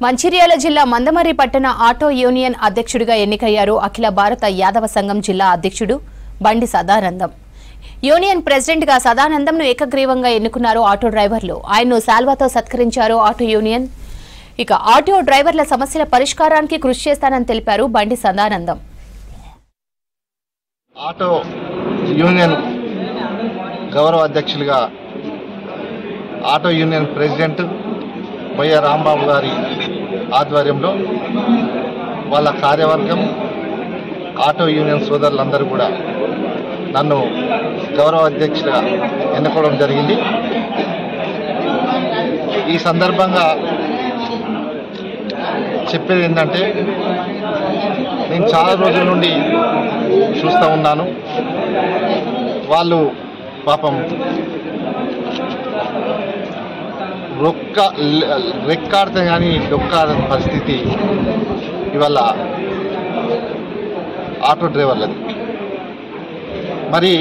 మంచిర్యాల జిల్లా మందమర్రి పట్టణ auto union అధ్యక్షుడిగా ఎన్నికయ్యారు అఖిల భారత యాదవ సంఘం జిల్లా అధ్యక్షుడు బండి సదానందం. యూనియన్ ప్రెసిడెంట్ గా సదానందంను ఏకగ్రీవంగా ఎన్నుకున్నారు ఆటో డ్రైవర్లు. ఆయన్ను శాల్వాతో సత్కరించారు ఆటో యూనియన్. ఇక ఆటో డ్రైవర్ల సమస్యల పరిష్కారానికి కృషి చేస్తానని తెలిపారు బండి సదానందం. ఆటో యూనియన్ గౌరవ అధ్యక్షులుగా ఆటో యూనియన్ ప్రెసిడెంట్ బొయ్య రాంబాబు గారి ఆధ్వర్యంలో వాళ్ళ కార్యవర్గం ఆటో యూనియన్ సోదరులందరూ కూడా నన్ను గౌరవ అధ్యక్షులుగా ఎన్నుకోవడం జరిగింది. ఈ సందర్భంగా చెప్పేది ఏంటంటే, నేను చాలా రోజుల నుండి చూస్తూ ఉన్నాను, వాళ్ళు పాపం రెక్కాడితే కానీ డొక్కాడని పరిస్థితి ఇవాళ ఆటో డ్రైవర్లది. మరి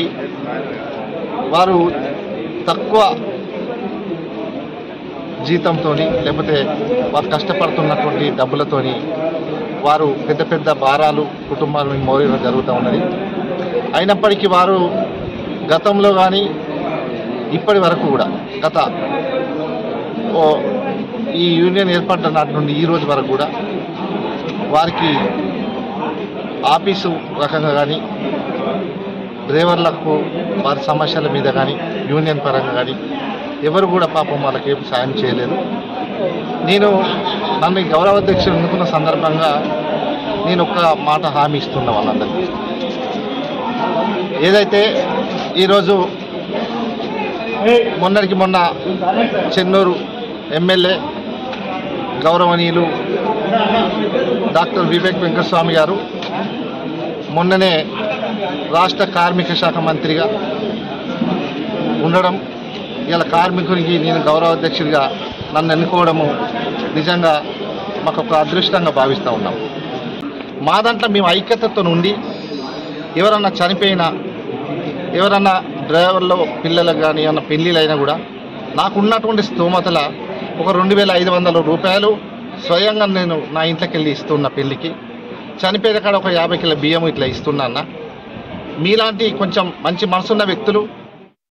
వారు తక్కువ జీతంతో లేకపోతే వారు కష్టపడుతున్నటువంటి డబ్బులతోని వారు పెద్ద పెద్ద భారాలు కుటుంబాలను మోయడం జరుగుతూ ఉన్నది. అయినప్పటికీ వారు గతంలో కానీ ఇప్పటి వరకు కూడా ఈ యూనియన్ ఏర్పడ్డ నాటి నుండి ఈ రోజు వరకు కూడా వారికి ఆఫీసు రకంగా కానీ డ్రైవర్లకు వారి సమస్యల మీద కానీ యూనియన్ పరంగా కానీ ఎవరు కూడా పాపం వాళ్ళకి ఏం సాయం చేయలేదు. నన్ను గౌరవ అధ్యక్షులు ఎన్నుకున్న సందర్భంగా నేను ఒక్క మాట హామీ ఇస్తున్నా వాళ్ళందరికీ. ఏదైతే ఈరోజు మొన్నటికి మొన్న చెన్నూరు ఎమ్మెల్యే గౌరవనీయులు డాక్టర్ వివేక్ వెంకటస్వామి గారు మొన్ననే రాష్ట్ర కార్మిక శాఖ మంత్రిగా ఉండడం, ఇలా కార్మికునికి నేను గౌరవ అధ్యక్షుడిగా నన్ను ఎన్నుకోవడము నిజంగా మాకు ఒక అదృష్టంగా భావిస్తూ ఉన్నాం. మా దాంట్లో మేము ఐక్యతతో ఉండి ఎవరన్నా చనిపోయినా, ఎవరన్నా డ్రైవర్లో పిల్లలకు కానీ ఏమన్నా పెళ్ళిళ్ళు అయినా కూడా నాకున్నటువంటి స్తోమతల ఒక 2500 రూపాయలు స్వయంగా నేను నా ఇంట్లోకి వెళ్ళి ఇస్తున్న పెళ్ళికి. చనిపోయిన కాడ ఒక 50 కిలో బియ్యం ఇట్లా ఇస్తున్నా. మీలాంటి కొంచెం మంచి మనసున్న వ్యక్తులు